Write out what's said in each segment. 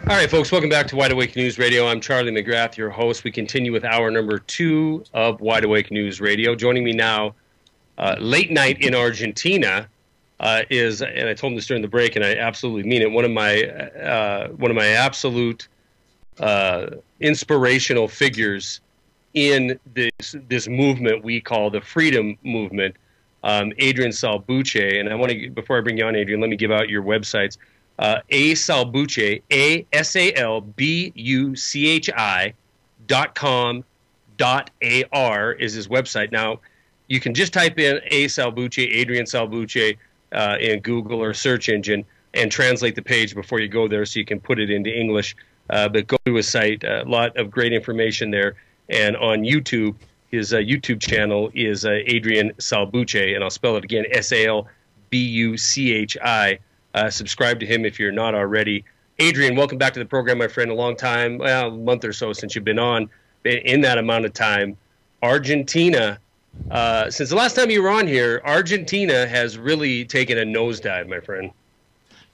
All right, folks, welcome back to Wide Awake News Radio. I'm Charlie McGrath, your host. We continue with hour number 2 of Wide Awake News Radio. Joining me now, late night in Argentina, is, and I told him this during the break, and I absolutely mean it, one of my absolute inspirational figures in this movement we call the Freedom Movement, Adrian Salbuchi. And I want to, before I bring you on, Adrian, let me give out your websites. Salbuchi, ASALBUCHI.com.AR is his website. Now, you can just type in Salbuchi, Adrian Salbuchi, in Google or search engine and translate the page before you go there so you can put it into English. But go to his site, a lot of great information there. And on YouTube, his YouTube channel is Adrian Salbuchi, and I'll spell it again, SALBUCHI. Subscribe to him if you're not already. Adrian, welcome back to the program, my friend. A long time, well, a month or so since you've been on. In that amount of time, Argentina, since the last time you were on here, Argentina has really taken a nosedive, my friend.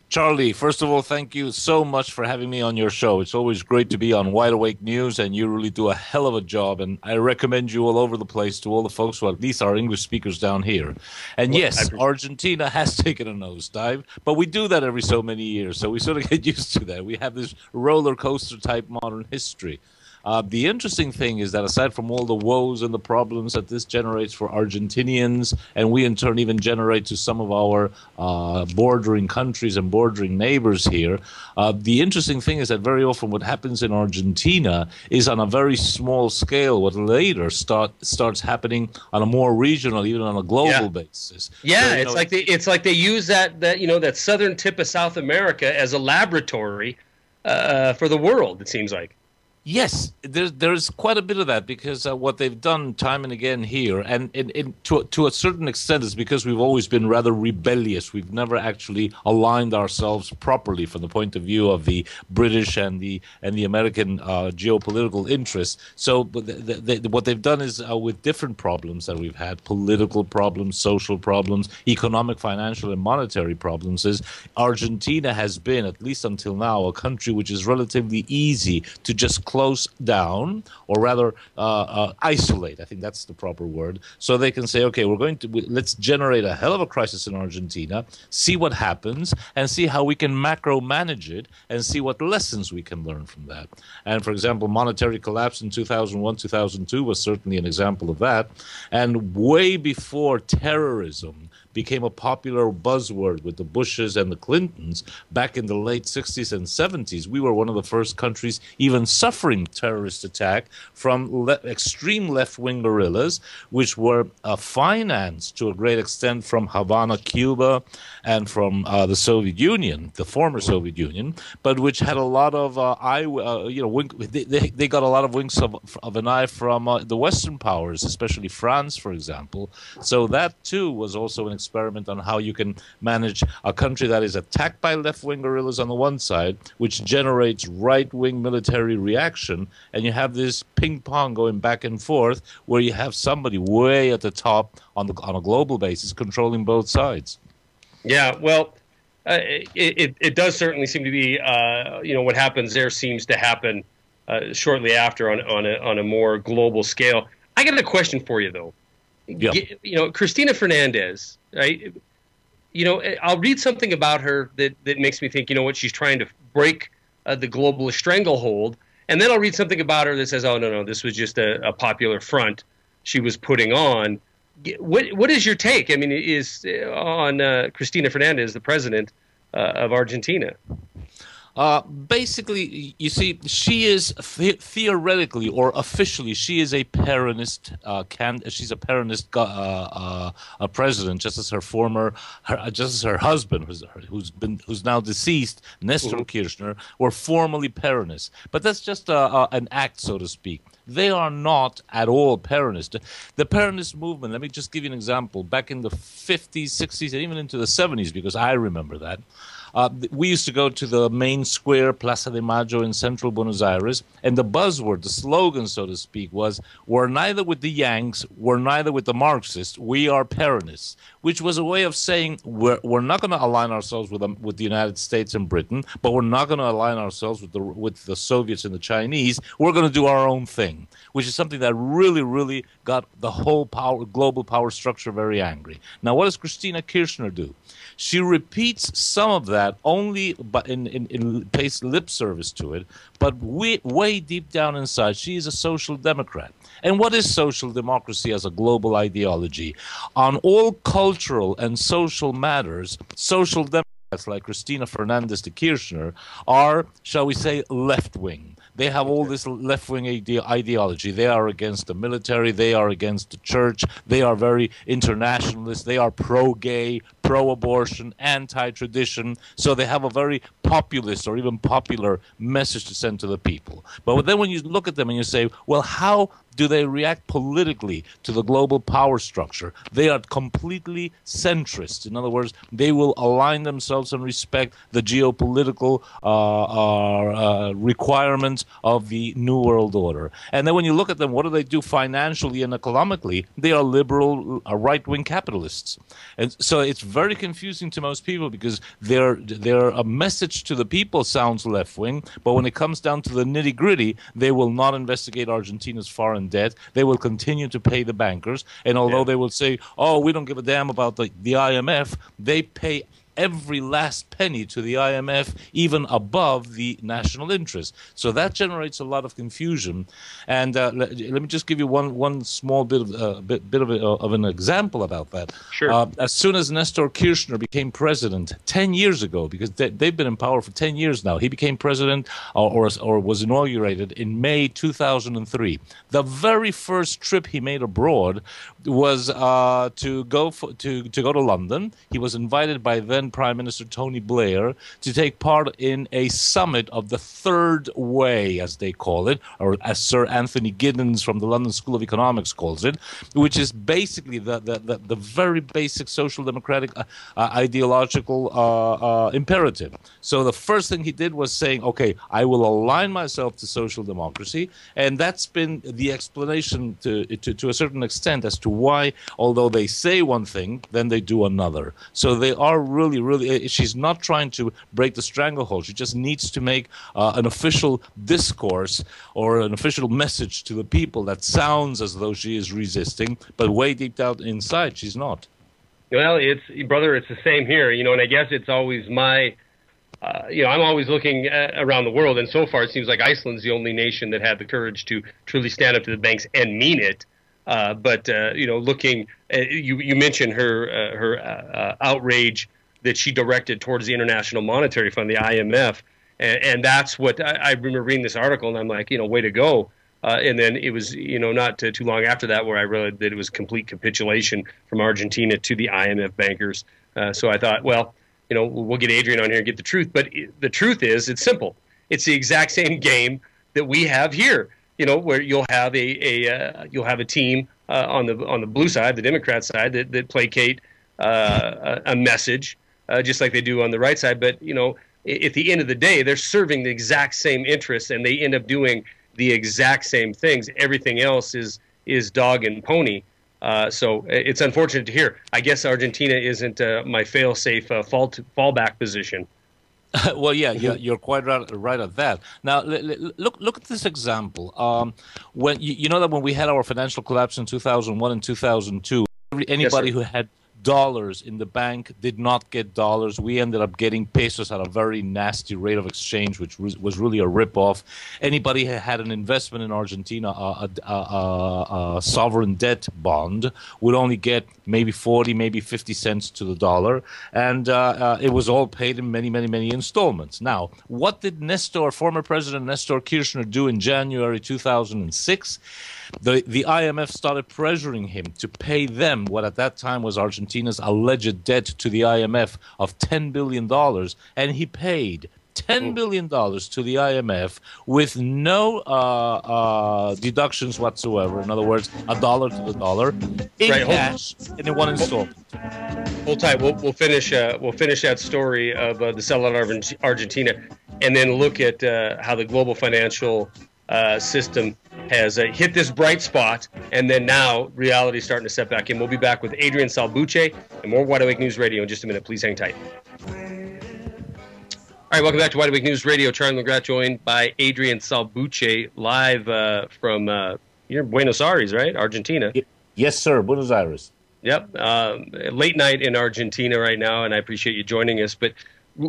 Charlie, first of all, thank you so much for having me on your show. It's always great to be on Wide Awake News, and you really do a hell of a job. And I recommend you all over the place to all the folks who at least are English speakers down here. And well, yes, Argentina has taken a nosedive, but we do that every so many years, so we sort of get used to that. We have this roller coaster type modern history. The interesting thing is that aside from all the woes and the problems that this generates for Argentinians, and we in turn even generate to some of our bordering countries and bordering neighbors here, the interesting thing is that very often what happens in Argentina is on a very small scale, what later starts happening on a more regional, even on a global basis. Yeah, so, it's like they use that southern tip of South America as a laboratory for the world, it seems like. Yes, there's quite a bit of that, because what they've done time and again here, and to a certain extent, is because we've always been rather rebellious. We've never actually aligned ourselves properly from the point of view of the British and the American geopolitical interests. So what they've done is with different problems that we've had, political problems, social problems, economic, financial, and monetary problems, is Argentina has been, at least until now, a country which is relatively easy to just close down, or rather isolate. I think that's the proper word. So they can say, okay, let's generate a hell of a crisis in Argentina, see what happens, and see how we can macro manage it, and see what lessons we can learn from that. And for example, monetary collapse in 2001, 2002 was certainly an example of that. And way before terrorism became a popular buzzword with the Bushes and the Clintons back in the late 60s and 70s, we were one of the first countries even suffering terrorist attack from extreme left-wing guerrillas, which were financed to a great extent from Havana, Cuba, and from the Soviet Union, the former Soviet Union, but which had a lot of they got a lot of winks of an eye from the Western powers, especially France, for example. So that too was also an experiment on how you can manage a country that is attacked by left-wing guerrillas on the one side, which generates right-wing military reaction, and you have this ping-pong going back and forth where you have somebody way at the top on a global basis controlling both sides. Yeah, well, it does certainly seem to be, what happens there seems to happen shortly after on a more global scale. I got a question for you, though. Yeah. Cristina Fernandez, right? I'll read something about her that makes me think, she's trying to break the globalist stranglehold. And then I'll read something about her that says, oh, no, this was just a popular front she was putting on. What is your take? I mean, is on Cristina Fernandez, the president of Argentina? Basically, you see, she is theoretically or officially, she is a Peronist she's a Peronist president, just as her husband, who's now deceased, Nestor Kirchner, were formerly Peronists. But that's just an act, so to speak. They are not at all Peronist. The Peronist movement, let me just give you an example. Back in the 50s, 60s, and even into the 70s, because I remember that, We used to go to the main square, Plaza de Mayo in central Buenos Aires, and the buzzword, the slogan, so to speak, was, we're neither with the Yanks, we're neither with the Marxists, we are Peronists, which was a way of saying we're not going to align ourselves with the United States and Britain, but we're not going to align ourselves with the Soviets and the Chinese. We're going to do our own thing, which is something that really, really got the whole global power structure very angry. Now, what does Christina Kirchner do? She repeats some of that only, but pays lip service to it, but way deep down inside, she is a social democrat. And what is social democracy as a global ideology? On all cultural and social matters, social democrats like Cristina Fernandez de Kirchner are, shall we say, left-wing. They have all this left-wing ideology. They are against the military. They are against the church. They are very internationalist. They are pro-gay, pro-abortion, anti-tradition. So they have a very populist or even popular message to send to the people. But then when you look at them and you say, well, how do they react politically to the global power structure? They are completely centrist. In other words, they will align themselves and respect the geopolitical requirements of the New World Order. And then when you look at them, what do they do financially and economically? They are liberal, right-wing capitalists. And so it's very confusing to most people because their message to the people sounds left-wing, but when it comes down to the nitty-gritty, they will not investigate Argentina's foreign debt. They will continue to pay the bankers. And although they will say, oh, we don't give a damn about the IMF, they pay every last penny to the IMF, even above the national interest. So that generates a lot of confusion. And let me just give you one small bit of an example about that. Sure. As soon as Nestor Kirchner became president 10 years ago, because they've been in power for 10 years now, he became president or was inaugurated in May 2003. The very first trip he made abroad was to go to London. He was invited by then Prime Minister Tony Blair to take part in a summit of the Third Way, as they call it, or as Sir Anthony Giddens from the London School of Economics calls it, which is basically the very basic social democratic ideological imperative. So the first thing he did was saying, okay, I will align myself to social democracy, and that's been the explanation to a certain extent as to why, although they say one thing, then they do another. So they are really, she's not trying to break the stranglehold. She just needs to make an official discourse or an official message to the people that sounds as though she is resisting, but way deep down inside, she's not. Well, it's the same here, and I guess it's always my, I'm always looking around the world, and so far it seems like Iceland's the only nation that had the courage to truly stand up to the banks and mean it. But looking, you mentioned her outrage that she directed towards the International Monetary Fund, the IMF, and that's what I remember reading this article, and I'm like, way to go. And then it was, not too long after that where I realized that it was complete capitulation from Argentina to the IMF bankers. So I thought, well, we'll get Adrian on here and get the truth. But the truth is, it's simple. It's the exact same game that we have here. Where you'll have a team on the blue side, the Democrat side, that placate a message, just like they do on the right side. But at the end of the day, they're serving the exact same interests, and they end up doing the exact same things. Everything else is dog and pony. So it's unfortunate to hear. I guess Argentina isn't my fail-safe fallback position. Well, yeah, you're quite right at that. Now, look at this example. When you know that when we had our financial collapse in 2001 and 2002, anybody who had dollars in the bank did not get dollars. We ended up getting pesos at a very nasty rate of exchange, which was really a ripoff. Anybody who had an investment in Argentina, a sovereign debt bond, would only get maybe 40, maybe 50 cents to the dollar, and it was all paid in many, many, many installments. Now, what did former President Nestor Kirchner do in January 2006? The IMF started pressuring him to pay them what at that time was Argentina's alleged debt to the IMF of $10 billion, and he paid $10 billion to the IMF with no deductions whatsoever. In other words, a dollar to the dollar in cash and in one installment. Hold tight. We'll finish that story of the sellout of Argentina, and then look at how the global financial system has hit this bright spot, and then now reality is starting to set back in. We'll be back with Adrian Salbuchi and more Wide Awake News Radio in just a minute. Please hang tight. All right, welcome back to Wide Awake News Radio. Charlie McGrath joined by Adrian Salbuchi live from you're in Buenos Aires, right? Argentina. Yes, sir. Buenos Aires. Yep. Late night in Argentina right now, and I appreciate you joining us. But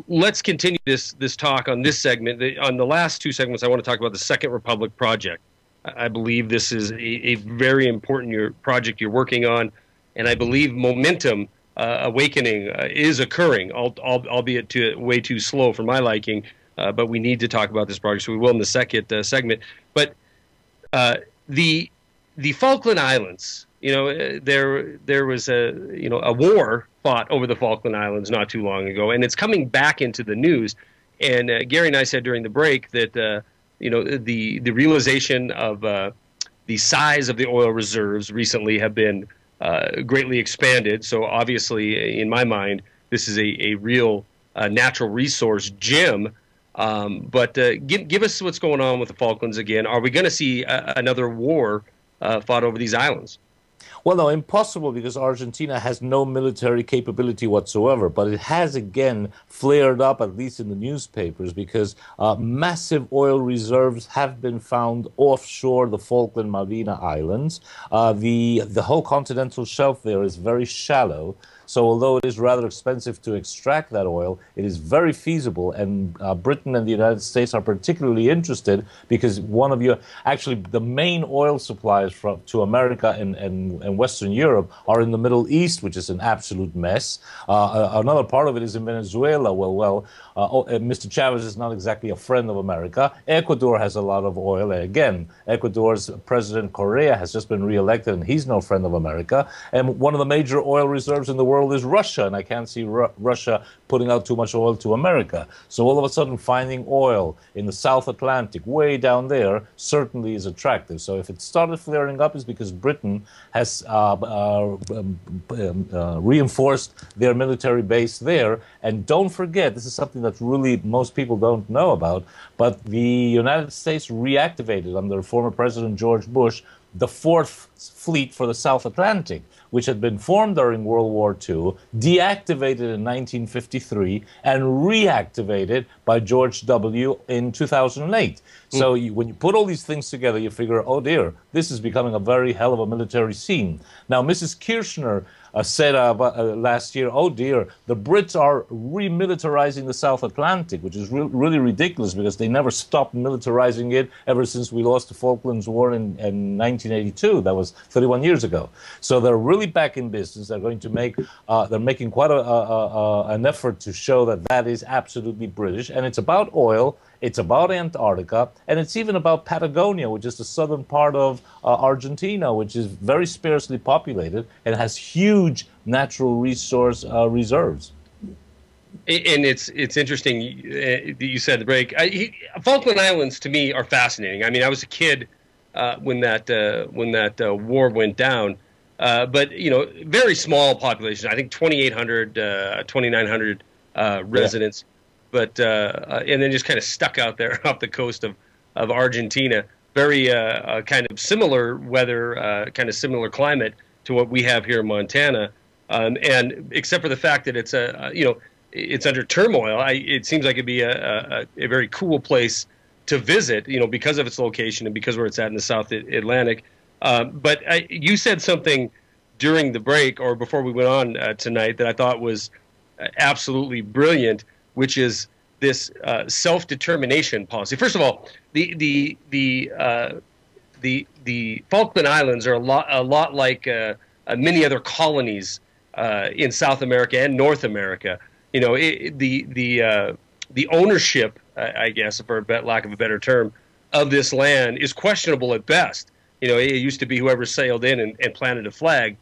let's continue this talk on this segment. On the last two segments, I want to talk about the Second Republic project. I believe this is a very important project you're working on, and I believe momentum awakening is occurring, albeit way too slow for my liking. But we need to talk about this project, so we will in the second segment. But the Falkland Islands, there was a war fought over the Falkland Islands not too long ago, and it's coming back into the news. And Gary and I said during the break that the realization of the size of the oil reserves recently have been greatly expanded. So obviously, in my mind, this is a real natural resource gem. But give us what's going on with the Falklands again. Are we going to see another war fought over these islands? Well, no, impossible, because Argentina has no military capability whatsoever. But it has, again, flared up, at least in the newspapers, because massive oil reserves have been found offshore the Falkland Malvina Islands. The whole continental shelf there is very shallow. So although it is rather expensive to extract that oil, it is very feasible, and Britain and the United States are particularly interested because actually the main oil supplies to America and Western Europe are in the Middle East, which is an absolute mess. Another part of it is in Venezuela. Mr. Chavez is not exactly a friend of America. Ecuador has a lot of oil. Again, Ecuador's President Correa has just been reelected, and he's no friend of America. And one of the major oil reserves in the world is Russia, and I can't see Russia putting out too much oil to America. So all of a sudden, finding oil in the South Atlantic, way down there, certainly is attractive. So if it started flaring up, it's because Britain has reinforced their military base there. And don't forget, this is something that really most people don't know about, but the United States reactivated under former President George Bush the Fourth Fleet for the South Atlantic, which had been formed during World War II, deactivated in 1953, and reactivated by George W. in 2008. So when you put all these things together, you figure, oh dear, this is becoming a very hell of a military scene. Now, Mrs. Kirchner said last year, oh dear, the Brits are remilitarizing the South Atlantic, which is really ridiculous because they never stopped militarizing it ever since we lost the Falklands War in 1982. That was 31 years ago. So they're really back in business. They're going to they're making quite an effort to show that is absolutely British. And it's about oil. It's about Antarctica, and it's even about Patagonia, which is the southern part of Argentina, which is very sparsely populated and has huge natural resource reserves. And it's interesting you said the break. Falkland Islands to me are fascinating. I mean, I was a kid when that war went down, but very small population. I think 2,800, 2,900 residents. Yeah. But and then just kind of stuck out there off the coast of Argentina. Very kind of similar weather, kind of similar climate to what we have here in Montana. And except for the fact that it's it's under turmoil, it seems like it'd be a very cool place to visit, because of its location and because where it's at in the South Atlantic. But you said something during the break or before we went on tonight that I thought was absolutely brilliant, which is this self-determination policy. First of all, the Falkland Islands are a lot like many other colonies in South America and North America. The ownership, I guess, for lack of a better term, of this land is questionable at best. It used to be whoever sailed in and planted a flag.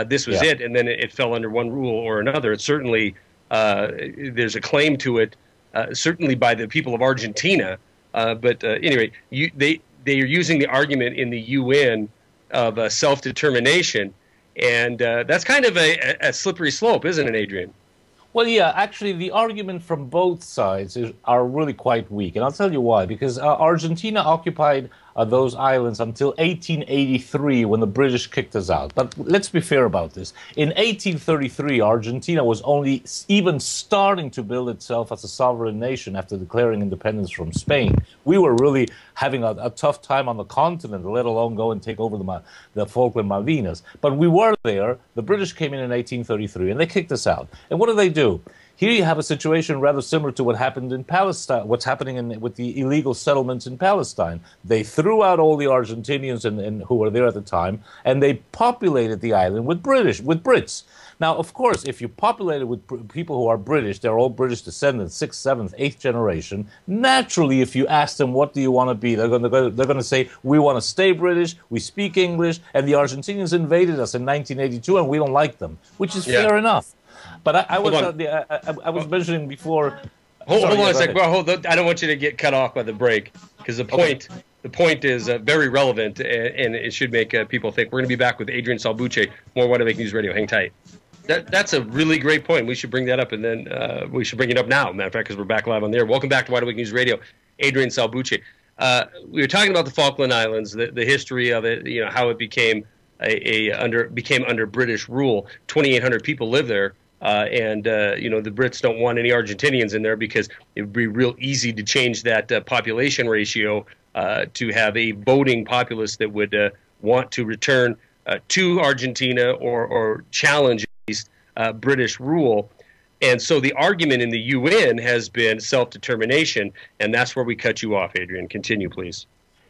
This was it, and then it fell under one rule or another. It certainly there's a claim to it certainly by the people of Argentina. But anyway, they are using the argument in the UN of self-determination, and that's kind of a slippery slope, isn't it, Adrian? Well, yeah, actually, the argument from both sides are really quite weak. And I'll tell you why. Because Argentina occupied those islands until 1883 when the British kicked us out. But let's be fair about this. In 1833, Argentina was only even starting to build itself as a sovereign nation after declaring independence from Spain. We were really having a tough time on the continent, let alone go and take over the Falkland Malvinas. But we were there. The British came in 1833, and they kicked us out. And what did they do? Here you have a situation rather similar to what happened in Palestine, what's happening with the illegal settlements in Palestine. They threw out all the Argentinians and who were there at the time, and they populated the island with Brits. Now, of course, if you populate it with people who are British, they're all British descendants, 6th, 7th, 8th generation. Naturally, if you ask them, what do you want to be? They're going to say, we want to stay British, we speak English, and the Argentinians invaded us in 1982, and we don't like them, which is fair enough. But I was mentioning before. Hold on a second. Well, I don't want you to get cut off by the break, because the point is very relevant, and it should make people think. We're going to be back with Adrian Salbuchi, more Why Do Make News Radio. Hang tight. That's a really great point. We should bring that up, and then we should bring it up now, matter of fact, because we're back live on there. Welcome back to Why Do Make News Radio. Adrian Salbuchi. We were talking about the Falkland Islands, the history of it, how it became under British rule. 2,800 people live there. The Brits don't want any Argentinians in there because it would be real easy to change that population ratio to have a voting populace that would want to return to Argentina or challenge British rule. And so the argument in the UN has been self-determination, and that's where we cut you off, Adrian. Continue, please.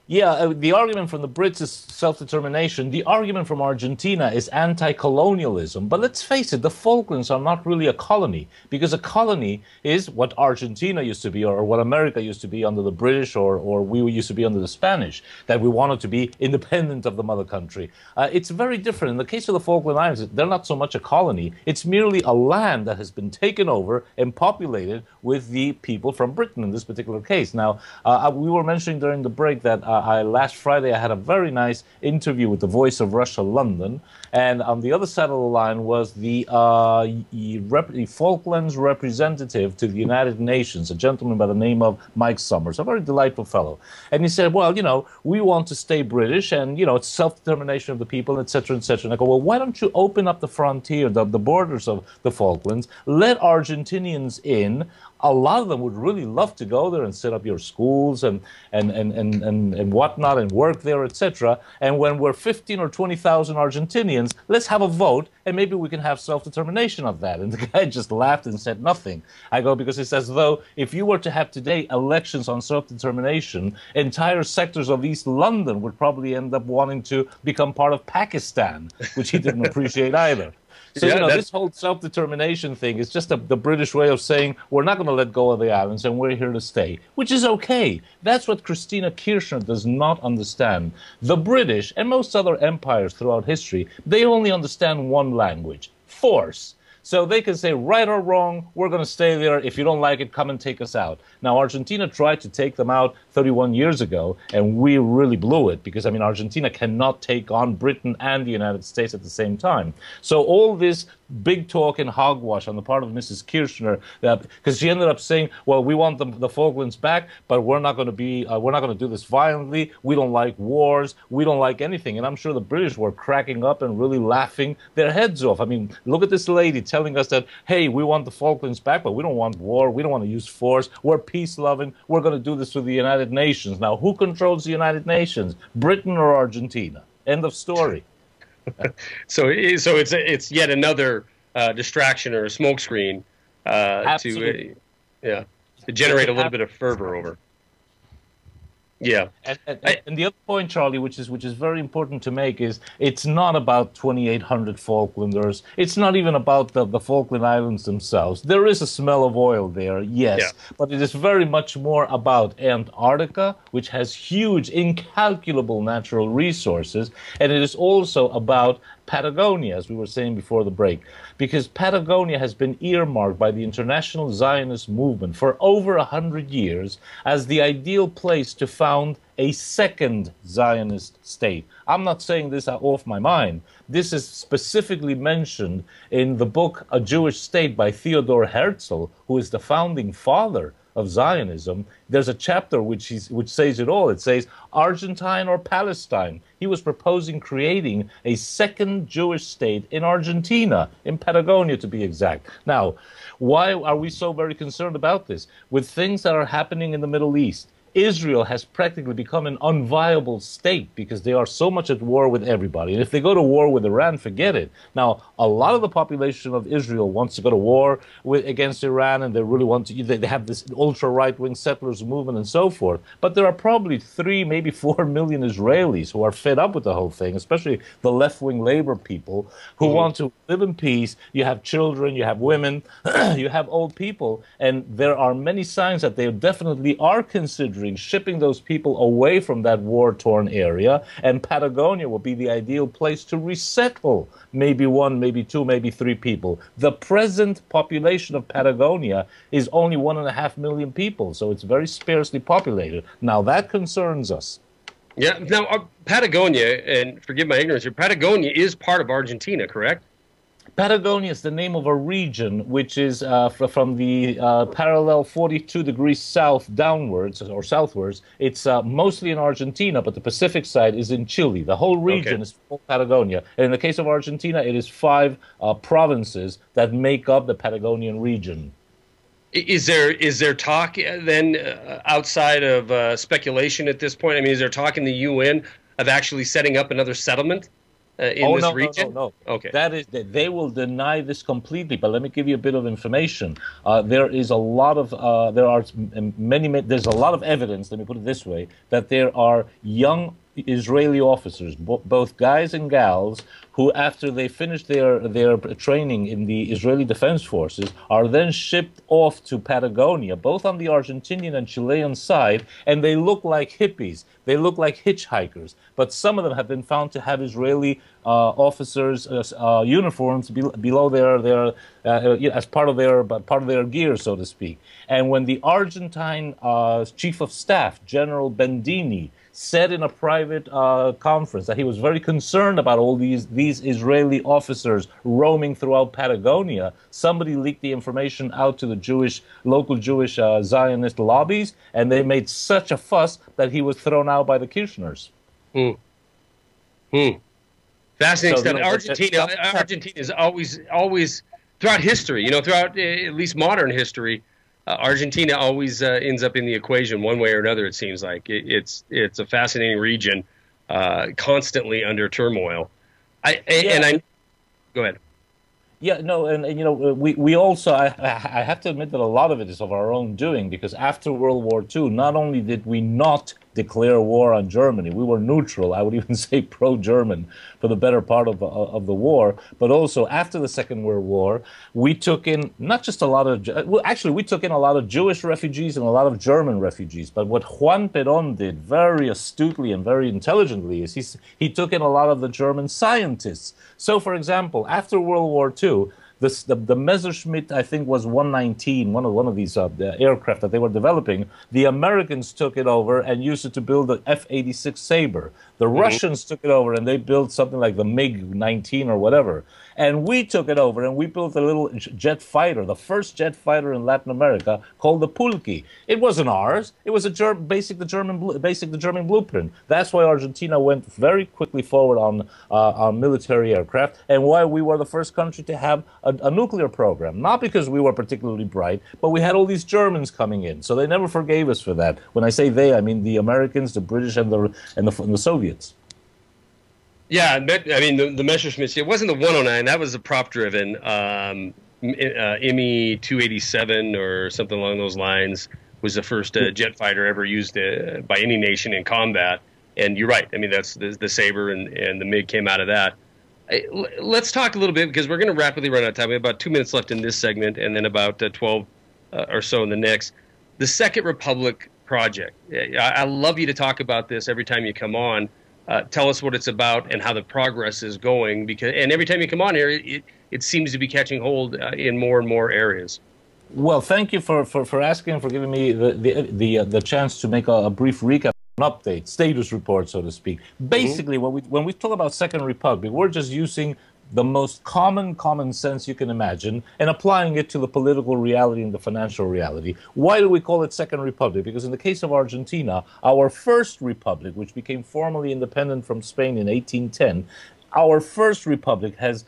Yeah, the argument from the Brits is self-determination. The argument from Argentina is anti-colonialism. But let's face it, the Falklands are not really a colony, because a colony is what Argentina used to be, or what America used to be under the British, or we used to be under the Spanish, that we wanted to be independent of the mother country. It's very different. In the case of the Falkland Islands, they're not so much a colony. It's merely a land that has been taken over and populated with the people from Britain in this particular case. Now, we were mentioning during the break that last Friday I had a very nice interview with the Voice of Russia London, and on the other side of the line was the Falklands representative to the United Nations, a gentleman by the name of Mike Summers, a very delightful fellow. And he said, well, we want to stay British, and, it's self-determination of the people, etc., etc. And I go, well, why don't you open up the frontier, the borders of the Falklands, let Argentinians in. A lot of them would really love to go there and set up your schools and whatnot and work there, etc. And when we're 15 or 20,000 Argentinians, let's have a vote and maybe we can have self-determination of that. And the guy just laughed and said nothing. I go, because it's as though if you were to have today elections on self-determination, entire sectors of East London would probably end up wanting to become part of Pakistan, which he didn't appreciate either. So, this whole self-determination thing is just the British way of saying we're not going to let go of the islands and we're here to stay, which is okay. That's what Christina Kirchner does not understand. The British and most other empires throughout history, they only understand one language: force. So they can say, right or wrong, we're going to stay there. If you don't like it, come and take us out. Now, Argentina tried to take them out 31 years ago, and we really blew it because, Argentina cannot take on Britain and the United States at the same time. So all this big talk and hogwash on the part of Mrs. Kirchner, because she ended up saying, well, we want the Falklands back, but we're not going to do this violently. We don't like wars. We don't like anything. And I'm sure the British were cracking up and really laughing their heads off. Look at this lady telling us that, hey, we want the Falklands back, but we don't want war. We don't want to use force. We're peace-loving. We're going to do this through the United Nations. Now, who controls the United Nations? Britain or Argentina? End of story. So it's yet another distraction or a smokescreen to generate a little bit of fervor over. Yeah. And the other point, Charlie, which is very important to make, is it's not about 2,800 Falklanders. It's not even about the Falkland Islands themselves. There is a smell of oil there, yes, but it is very much more about Antarctica, which has huge, incalculable natural resources, and it is also about Patagonia, as we were saying before the break, because Patagonia has been earmarked by the international Zionist movement for over 100 years as the ideal place to found a second Zionist state. I'm not saying this off my mind. This is specifically mentioned in the book A Jewish State by Theodor Herzl, who is the founding father of Zionism. There's a chapter which says it all. It says Argentine or Palestine. He was proposing creating a second Jewish state in Argentina, in Patagonia to be exact. Now, why are we so very concerned about this? With things that are happening in the Middle East, Israel has practically become an unviable state because they are so much at war with everybody. And if they go to war with Iran, forget it. Now, a lot of the population of Israel wants to go to war against Iran, and they really want to. They have this ultra-right-wing settlers movement and so forth. But there are probably 3, maybe 4 million Israelis who are fed up with the whole thing, especially the left-wing labor people who want to live in peace. You have children, you have women, you have old people, and there are many signs that they definitely are considering shipping those people away from that war-torn area, and Patagonia will be the ideal place to resettle maybe 1, maybe 2, maybe 3 people. The present population of Patagonia is only 1.5 million people, so it's very sparsely populated. Now, that concerns us. Yeah. Now, Patagonia, and forgive my ignorance here, Patagonia is part of Argentina, correct? Patagonia is the name of a region which is from the parallel 42 degrees south downwards or southwards. It's mostly in Argentina, but the Pacific side is in Chile. The whole region is called Patagonia. And in the case of Argentina, it is 5 provinces that make up the Patagonian region. Is there talk then outside of speculation at this point? I mean, is there talk in the UN of actually setting up another settlement? In this region? No. Okay. They will deny this completely. But let me give you a bit of information. There's a lot of evidence. Let me put it this way: that there are young Israeli officers, both guys and gals, who, after they finish their training in the Israeli Defense Forces, are then shipped off to Patagonia, both on the Argentinian and Chilean side, and they look like hippies. They look like hitchhikers. But some of them have been found to have Israeli officers' uniforms below their as part of their gear, so to speak. And when the Argentine Chief of Staff, General Bendini, said in a private conference that he was very concerned about all these Israeli officers roaming throughout Patagonia, somebody leaked the information out to the local Jewish Zionist lobbies, and they made such a fuss that he was thrown out by the Kirchners. Fascinating stuff. Argentina is always throughout history, throughout at least modern history, Argentina always ends up in the equation one way or another. It seems like it's a fascinating region, constantly under turmoil. Go ahead. Yeah, no, and we also, I have to admit that a lot of it is of our own doing, because after World War II, not only did we not declare war on Germany, we were neutral, I would even say pro-German for the better part of the war, but also after the Second World War, we took in not just a lot of, we took in a lot of Jewish refugees and a lot of German refugees, but what Juan Perón did very astutely and very intelligently is he took in a lot of the German scientists. So, for example, after World War II, the Messerschmitt, I think, was 119, one of these aircraft that they were developing. The Americans took it over and used it to build the F-86 Sabre. The Russians took it over and they built something like the MiG-19 or whatever. And we took it over and we built a little jet fighter, the first jet fighter in Latin America, called the Pulki. It wasn't ours. It was basic the German blueprint. That's why Argentina went very quickly forward on military aircraft, and why we were the first country to have a nuclear program. Not because we were particularly bright, but we had all these Germans coming in, so they never forgave us for that. When I say they, I mean the Americans, the British, and the Soviets. Yeah, I mean, the Messerschmitt, it wasn't the 109, that was the prop-driven ME 287 or something along those lines, was the first jet fighter ever used by any nation in combat. And you're right, I mean, that's the Sabre and the MiG came out of that. Let's talk a little bit, because we're going to rapidly run out of time. We have about 2 minutes left in this segment, and then about 12 or so in the next. The Second Republic project. I love you to talk about this every time you come on. Tell us what it's about and how the progress is going. And every time you come on here, it seems to be catching hold in more and more areas. Well, thank you for asking and for giving me the chance to make a brief recap, an update, status report, so to speak. Basically, when we talk about Second Republic, we're just using the most common sense you can imagine and applying it to the political reality and the financial reality. Why do we call it Second Republic? Because in the case of Argentina, our first republic, which became formally independent from Spain in 1810, our first republic has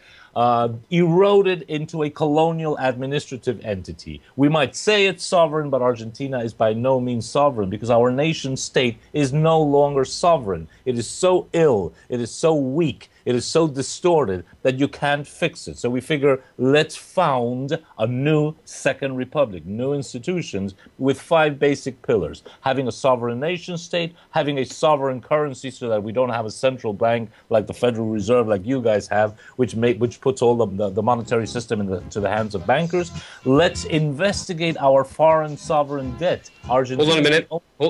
eroded into a colonial administrative entity. We might say it's sovereign, but Argentina is by no means sovereign because our nation state is no longer sovereign. It is so ill, it is so weak, it is so distorted that you can't fix it. So we figure, let's found a new second republic, new institutions with 5 basic pillars. Having a sovereign nation state, having a sovereign currency so that we don't have a central bank like the Federal Reserve, like you guys have, which puts all the monetary system into the hands of bankers. Let's investigate our foreign sovereign debt. Argentina. Hold on a minute.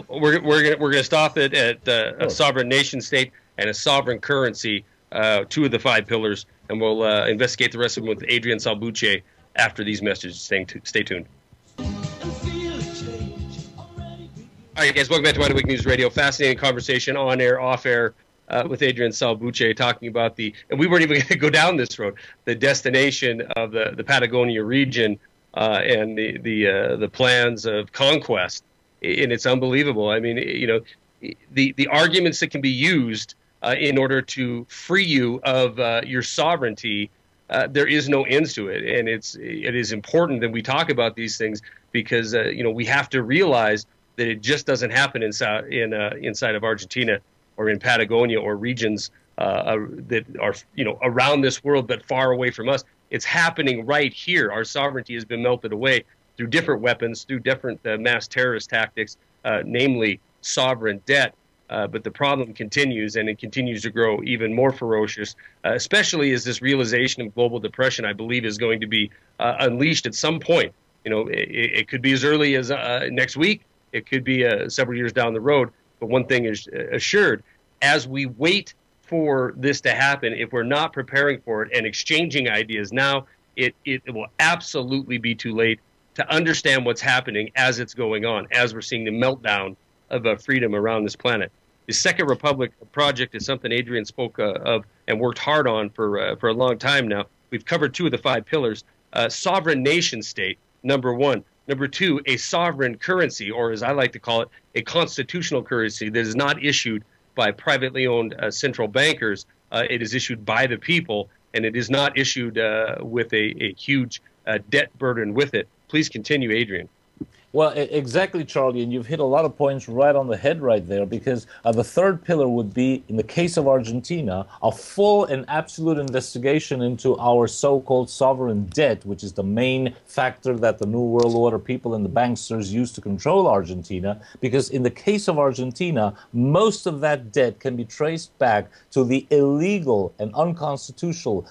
We're going to stop it at a sovereign nation state and a sovereign currency. 2 of the 5 pillars, and we'll investigate the rest of them with Adrian Salbuchi after these messages. Stay tuned. All right, guys, welcome back to Wide Awake News Radio. Fascinating conversation on air, off air, with Adrian Salbuchi talking about and we weren't even going to go down this road, the destination of the Patagonia region and the plans of conquest. And it's unbelievable. I mean, you know, the arguments that can be used in order to free you of your sovereignty, there is no ends to it, and it is important that we talk about these things because you know, we have to realize that it just doesn't happen inside of Argentina or in Patagonia or regions that are, you know, around this world but far away from us. It's happening right here. Our sovereignty has been melted away through different weapons, through different mass terrorist tactics, namely sovereign debt. But the problem continues, and it continues to grow even more ferocious, especially as this realization of global depression, I believe, is going to be unleashed at some point. You know, it could be as early as next week. It could be several years down the road. But one thing is assured, as we wait for this to happen, if we're not preparing for it and exchanging ideas now, it will absolutely be too late to understand what's happening as it's going on, as we're seeing the meltdown of freedom around this planet. The Second Republic project is something Adrian spoke of and worked hard on for a long time now. We've covered 2 of the 5 pillars. Sovereign nation state, number 1. Number 2, a sovereign currency, or as I like to call it, a constitutional currency that is not issued by privately owned central bankers. It is issued by the people, and it is not issued with a huge debt burden with it. Please continue, Adrian. Well, exactly, Charlie, and you've hit a lot of points right on the head right there, because the third pillar would be, in the case of Argentina, a full and absolute investigation into our so-called sovereign debt, which is the main factor that the New World Order people and the banksters use to control Argentina, because in the case of Argentina, most of that debt can be traced back to the illegal and unconstitutional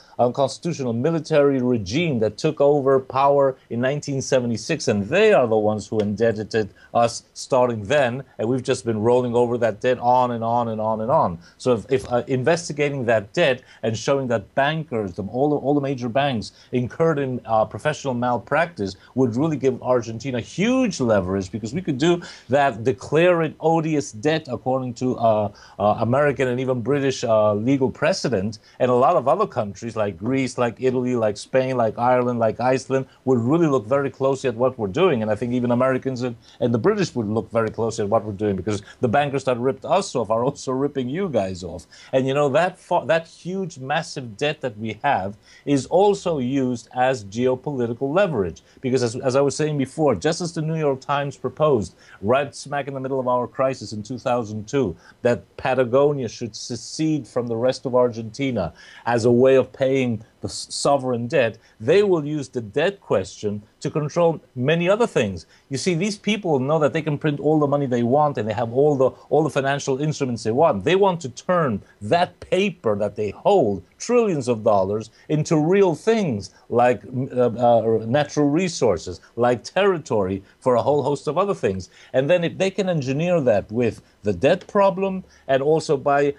military regime that took over power in 1976, and they are the ones who indebted us starting then, and we've just been rolling over that debt on and on and on and on. So if investigating that debt and showing that bankers, all the major banks incurred in professional malpractice would really give Argentina huge leverage, because we could do that, declare it odious debt according to American and even British legal precedent, and a lot of other countries like Greece, like Italy, like Spain, like Ireland, like Iceland would really look very closely at what we're doing. And I think even Americans and the British would look very closely at what we're doing, because the bankers that ripped us off are also ripping you guys off. And you know, that huge, massive debt that we have is also used as geopolitical leverage, because as I was saying before, just as the New York Times proposed right smack in the middle of our crisis in 2002 that Patagonia should secede from the rest of Argentina as a way of paying the sovereign debt, they will use the debt question to control many other things. You see, these people know that they can print all the money they want and they have all the financial instruments they want. They want to turn that paper that they hold, trillions of dollars, into real things like natural resources, like territory, for a whole host of other things. And then if they can engineer that with the debt problem and also by,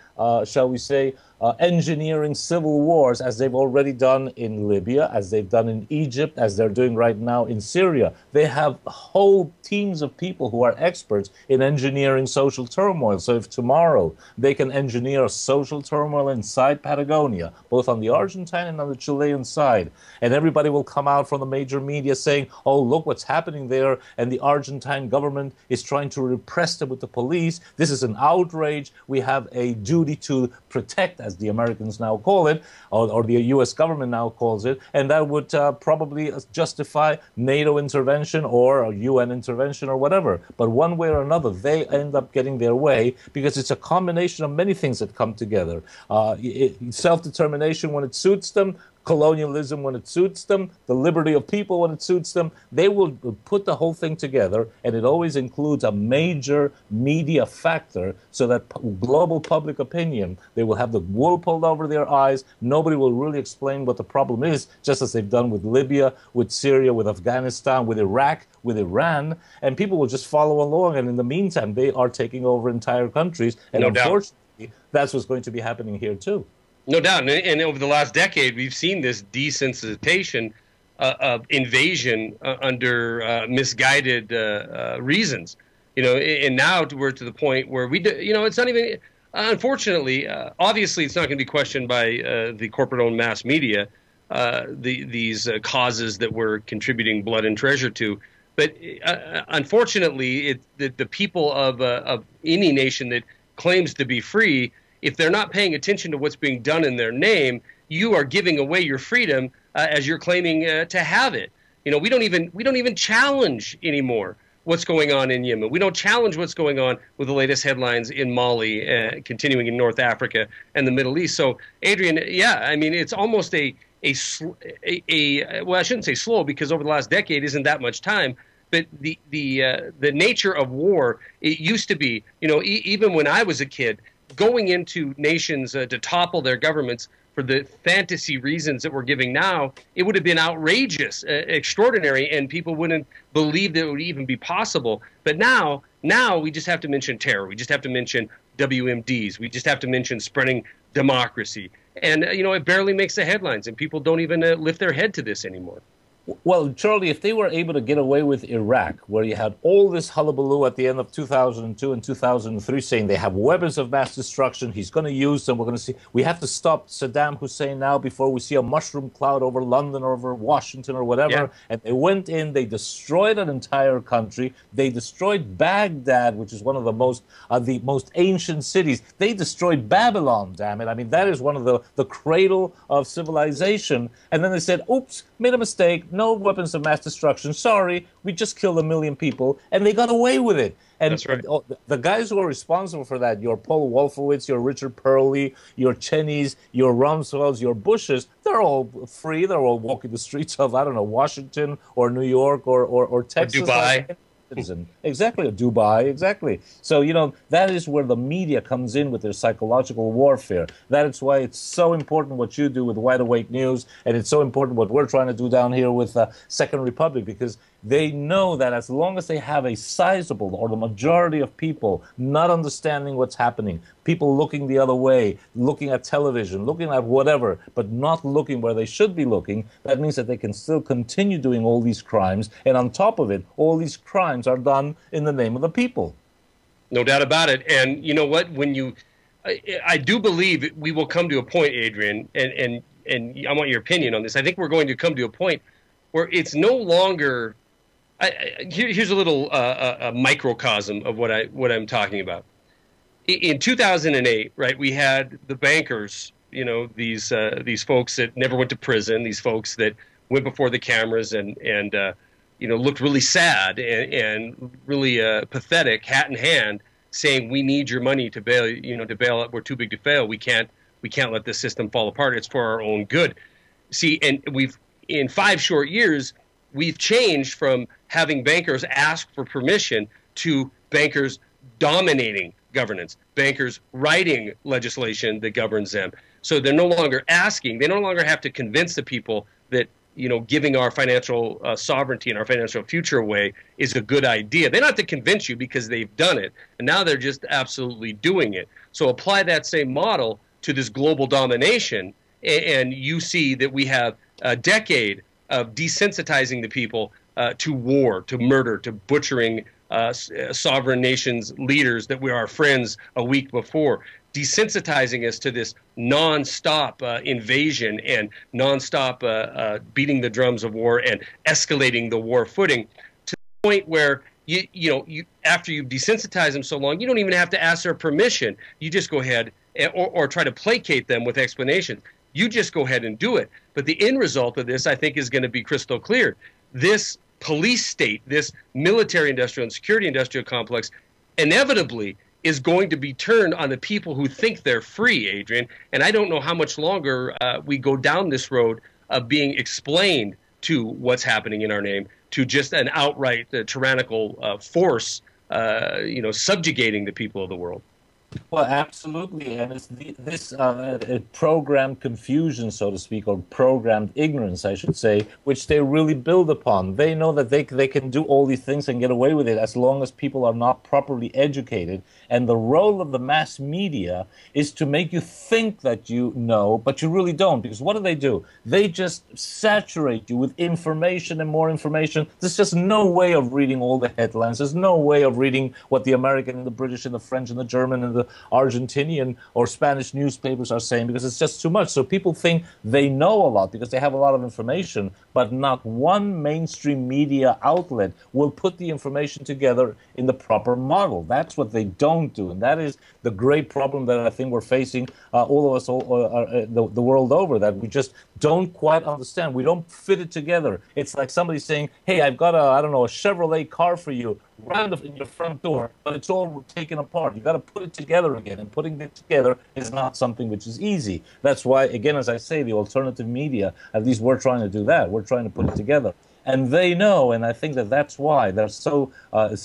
shall we say, engineering civil wars, as they've already done in Libya, as they've done in Egypt, as they're doing right now in Syria. They have whole teams of people who are experts in engineering social turmoil. So if tomorrow they can engineer social turmoil inside Patagonia, both on the Argentine and on the Chilean side, and everybody will come out from the major media saying, oh, look what's happening there, and the Argentine government is trying to repress them with the police. This is an outrage. We have a duty to protect, as the Americans now call it, or the U.S. government now calls it, and that would probably justify NATO intervention or a UN intervention or whatever. But one way or another, they end up getting their way because it's a combination of many things that come together. Self-determination when it suits them, colonialism when it suits them, the liberty of people when it suits them. They will put the whole thing together, and it always includes a major media factor so that global public opinion, they will have the wool pulled over their eyes. Nobody will really explain what the problem is, just as they've done with Libya, with Syria, with Afghanistan, with Iraq, with Iran, and people will just follow along, and in the meantime, they are taking over entire countries, and no unfortunately, that's what's going to be happening here too. No doubt. And over the last decade, we've seen this desensitization of invasion under misguided reasons. And now we're to the point where it's not even, unfortunately, obviously it's not going to be questioned by the corporate-owned mass media, these causes that we're contributing blood and treasure to. But unfortunately, the people of any nation that claims to be free, if they're not paying attention to what's being done in their name, you are giving away your freedom as you're claiming to have it. We don't even challenge anymore what's going on in Yemen. We don't challenge what's going on with the latest headlines in Mali, continuing in North Africa and the Middle East. So, Adrian, yeah, I mean, it's almost well, I shouldn't say slow, because over the last decade isn't that much time. But the nature of war, it used to be, even when I was a kid, going into nations to topple their governments for the fantasy reasons that we're giving now, it would have been outrageous, extraordinary, and people wouldn't believe that it would even be possible. But now we just have to mention terror. We just have to mention WMDs. We just have to mention spreading democracy. And, it barely makes the headlines, and people don't even lift their head to this anymore. Well, Charlie, if they were able to get away with Iraq, where you had all this hullabaloo at the end of 2002 and 2003 saying they have weapons of mass destruction, he's going to use them, we're going to see, we have to stop Saddam Hussein now before we see a mushroom cloud over London or over Washington or whatever. Yeah. And they went in, they destroyed an entire country, they destroyed Baghdad, which is one of the most ancient cities. They destroyed Babylon, damn it. I mean, that is one of the cradle of civilization. And then they said, oops, made a mistake. No weapons of mass destruction. Sorry, we just killed 1 million people, and they got away with it. And that's right. The guys who are responsible for that, your Paul Wolfowitz, your Richard Perley, your Chenneys, your Rumsfelds, your Bushes, they're all free. They're all walking the streets of, I don't know, Washington or New York or Texas. Or Dubai. Exactly, Dubai, exactly. So, that is where the media comes in with their psychological warfare. That is why it's so important what you do with Wide Awake News, and it's so important what we're trying to do down here with Second Republic, because they know that as long as they have a sizable or the majority of people not understanding what's happening, people looking the other way, looking at television, looking at whatever, but not looking where they should be looking, that means that they can still continue doing all these crimes. And on top of it, all these crimes are done in the name of the people. No doubt about it. And you know what? I do believe we will come to a point, Adrian, and I want your opinion on this. I think we're going to come to a point where it's no longer... here's a little a microcosm of what I'm talking about. In 2008, right, we had the bankers, these folks that never went to prison, these folks that went before the cameras and looked really sad and really pathetic, hat in hand, saying we need your money to bail, to bail out. We're too big to fail. We can't let this system fall apart. It's for our own good. See, and in 5 short years, we've changed from having bankers ask for permission to bankers dominating governance, bankers writing legislation that governs them. So they're no longer asking. They no longer have to convince the people that, giving our financial sovereignty and our financial future away is a good idea. They don't have to convince you because they've done it. And now they're just absolutely doing it. So apply that same model to this global domination, and you see that we have a decade of desensitizing the people to war, to murder, to butchering sovereign nations' leaders that were our friends a week before, desensitizing us to this nonstop invasion and nonstop beating the drums of war and escalating the war footing to the point where you after you've desensitized them so long, you don't even have to ask their permission. You just go ahead or try to placate them with explanations. You just go ahead and do it. But the end result of this, I think, is going to be crystal clear. This police state, this military industrial and security industrial complex, inevitably is going to be turned on the people who think they're free, Adrian. And I don't know how much longer we go down this road of being explained to what's happening in our name, to just an outright tyrannical force, subjugating the people of the world. Well, absolutely, and it's this programmed confusion, so to speak, or programmed ignorance, I should say, which they really build upon. They know that they can do all these things and get away with it as long as people are not properly educated. And the role of the mass media is to make you think that you know, but you really don't. Because what do? They just saturate you with information and more information. There's just no way of reading all the headlines. There's no way of reading what the American and the British and the French and the German and the Argentinian or Spanish newspapers are saying, because it's just too much. So people think they know a lot because they have a lot of information, but not one mainstream media outlet will put the information together in the proper model. That's what they don't do, and that is the great problem that I think we're facing, all of us, the world over, that we just don't quite understand. We don't fit it together. It's like somebody saying, hey, I've got a Chevrolet car for you, right in your front door, but it's all taken apart. You've got to put it together again, and putting it together is not something which is easy. That's why, again, as I say, the alternative media, at least we're trying to do that. We're trying to put it together. And they know, and I think that that's why they're so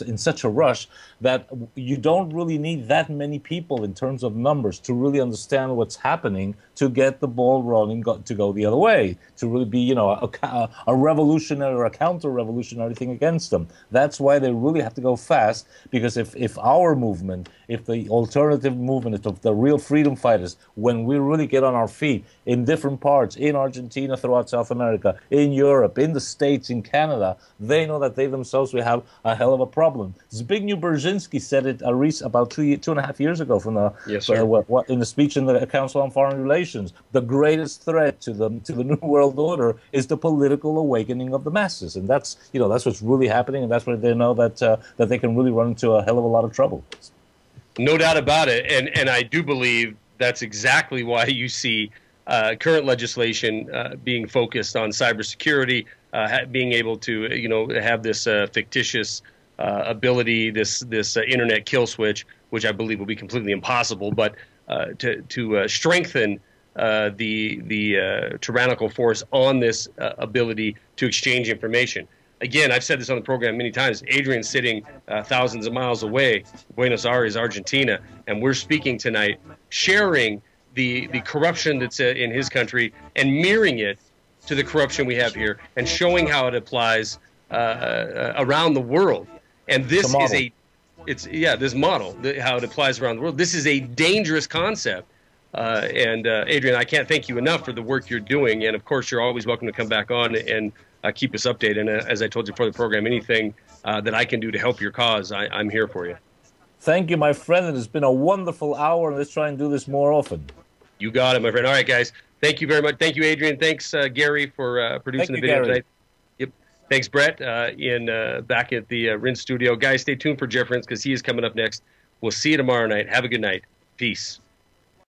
in such a rush, that you don't really need that many people in terms of numbers to really understand what's happening to get the ball rolling, to go the other way, to really be, a revolutionary or a counter-revolutionary thing against them. That's why they really have to go fast, because if our movement, if the alternative movement, if the real freedom fighters, when we really get on our feet in different parts, in Argentina, throughout South America, in Europe, in the States, in Canada, they know that they themselves will have a hell of a problem. Zbigniew Brzezinski said it about 2.5 years ago from the in the speech in the Council on Foreign Relations. The greatest threat to the New World Order is the political awakening of the masses, and that's what's really happening, and that's where they know that that they can really run into a hell of a lot of trouble. No doubt about it, and I do believe that's exactly why you see current legislation being focused on cybersecurity, being able to have this fictitious ability, this internet kill switch, which I believe will be completely impossible, but to strengthen the tyrannical force on this ability to exchange information. Again, I've said this on the program many times. Adrian's sitting thousands of miles away, Buenos Aires, Argentina, and we're speaking tonight, sharing the corruption that's in his country and mirroring it to the corruption we have here, and showing how it applies around the world. And this is this model, how it applies around the world. This is a dangerous concept. And Adrian, I can't thank you enough for the work you're doing. And of course, you're always welcome to come back on and keep us updated. And as I told you before the program, anything that I can do to help your cause, I'm here for you. Thank you, my friend. It has been a wonderful hour, and let's try and do this more often. You got it, my friend. All right, guys. Thank you very much. Thank you, Adrian. Thanks, Gary, for producing the video tonight. Yep. Thanks, Brett, back at the RIN studio. Guys, stay tuned for Jeff Rins, because he is coming up next. We'll see you tomorrow night. Have a good night. Peace.